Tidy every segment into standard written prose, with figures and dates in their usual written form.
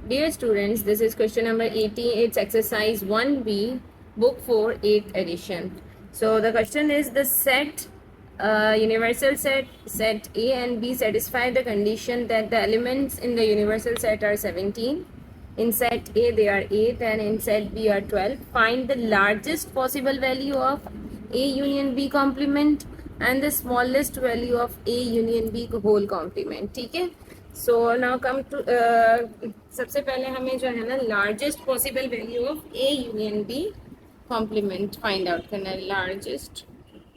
Dear students, this is question number 18. It's exercise 1B, book 4, 8th edition. So the question is the set, universal set A and B satisfy the condition that the elements in the universal set are 17. In set A they are 8 and in set B are 12. Find the largest possible value of A union B complement and the smallest value of A union B whole complement. ठीक है. So now come to सबसे पहले हमें जो है ना largest possible value of A union B complement find out करना है. Largest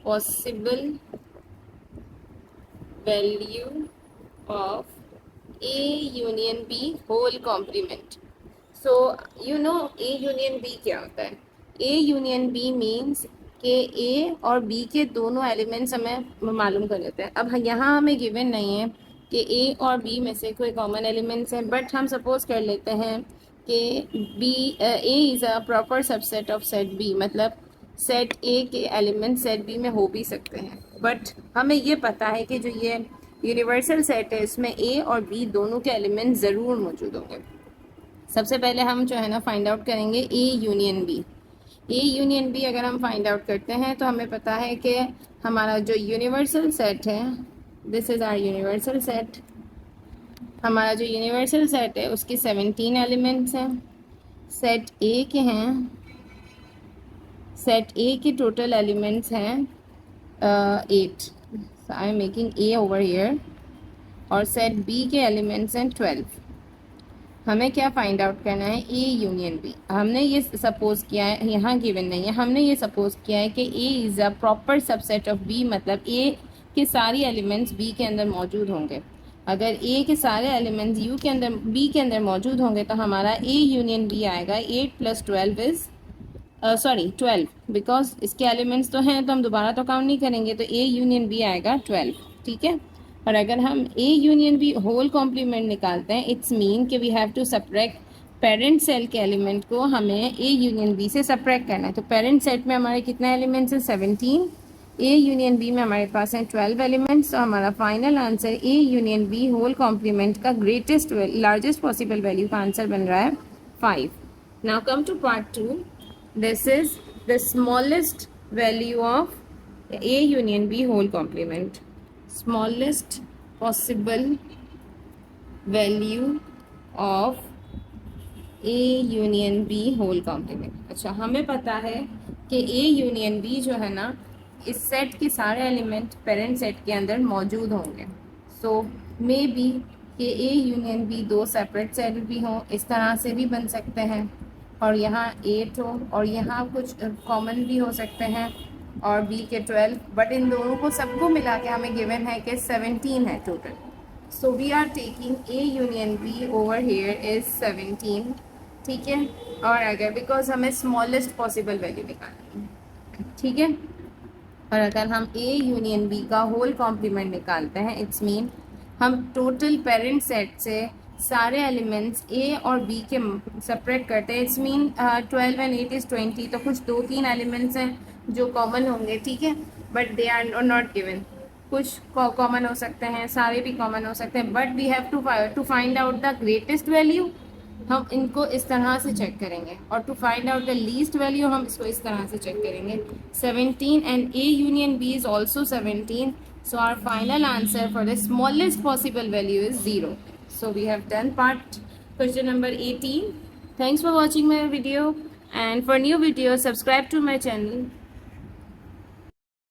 possible value of A union B whole complement. So you know A union B क्या होता है. ए यूनियन बी मीन्स के ए और बी के दोनों एलिमेंट्स हमें मालूम कर लेते हैं. अब यहाँ हमें गिवन नहीं है कि ए और बी में से कोई कॉमन एलिमेंट्स हैं, बट हम सपोज कर लेते हैं कि B A is a proper subset of set B. मतलब सेट ए के एलिमेंट सेट बी में हो भी सकते हैं, बट हमें ये पता है कि जो ये यूनिवर्सल सेट है इसमें ए और बी दोनों के एलिमेंट ज़रूर मौजूद होंगे. सबसे पहले हम जो है ना फाइंड आउट करेंगे A union B. A union B अगर हम फाइंड आउट करते हैं तो हमें पता है कि हमारा जो यूनिवर्सल सेट है, this is our universal set. हमारा जो यूनिवर्सल सेट है उसके 17 एलिमेंट्स हैं. सेट ए के हैं, सेट ए के टोटल एलिमेंट्स हैं 8. I am making A over here. और सेट बी के एलिमेंट्स हैं 12. हमें क्या फाइंड आउट करना है. A union B. हमने ये सपोज किया है, यहाँ गिवन नहीं है, हमने ये सपोज किया है कि A is a proper subset of B. मतलब ए के सारे एलिमेंट्स बी के अंदर मौजूद होंगे. अगर ए के सारे एलिमेंट्स यू के अंदर बी के अंदर मौजूद होंगे तो हमारा ए यूनियन बी आएगा 8 + 12 इज़ 12, बिकॉज इसके एलिमेंट्स तो हैं तो हम दोबारा तो काउंट नहीं करेंगे, तो ए यूनियन बी आएगा 12. ठीक है. और अगर हम A union B whole complement निकालते हैं, इट्स मीन कि we have to subtract parent set के एलिमेंट को हमें ए यूनियन बी से सब्ट्रैक्ट करना है. तो पेरेंट सेट में हमारे कितने एलिमेंट्स हैं 17. ए यूनियन बी में हमारे पास हैं 12 एलिमेंट्स. तो हमारा final answer A union B whole complement का ग्रेटेस्ट लार्जेस्ट पॉसिबल वैल्यू का आंसर बन रहा है 5. Now come to part 2. This is the smallest value of A union B whole complement. Smallest possible value of A union B whole complement. अच्छा, हमें पता है कि ए यूनियन बी जो है ना इस सेट के सारे एलिमेंट पेरेंट सेट के अंदर मौजूद होंगे. सो मे बी कि ए यूनियन बी दो सेपरेट सेट भी हों, इस तरह से भी बन सकते हैं. और यहाँ 8 हो और यहाँ कुछ कॉमन भी हो सकते हैं और बी के 12. बट इन दोनों को सबको मिला के हमें गिवन है कि 17 है total. So we are taking A union B over here is 17. ठीक है. और अगर बिकॉज हमें स्मॉलेस्ट पॉसिबल वैल्यू निकालनी है. ठीक है. और अगर हम ए यूनियन बी का होल कॉम्प्लीमेंट निकालते हैं, इट्स मीन हम टोटल पेरेंट सेट से सारे एलिमेंट्स ए और बी के सेपरेट करते हैं. It's mean 12 and 8 is 20. तो कुछ 2-3 एलिमेंट्स हैं जो कॉमन होंगे. ठीक है. But they are not given. कुछ कॉमन हो सकते हैं, सारे भी कॉमन हो सकते हैं, but we have to find out the greatest value. हम इनको इस तरह से चेक करेंगे और to find out the least value हम इसको इस तरह से चेक करेंगे. 17 and A union B is also 17. So our final answer for the smallest possible value is 0. So we have done question number 18. Thanks for watching my video, and for new videos subscribe to my channel.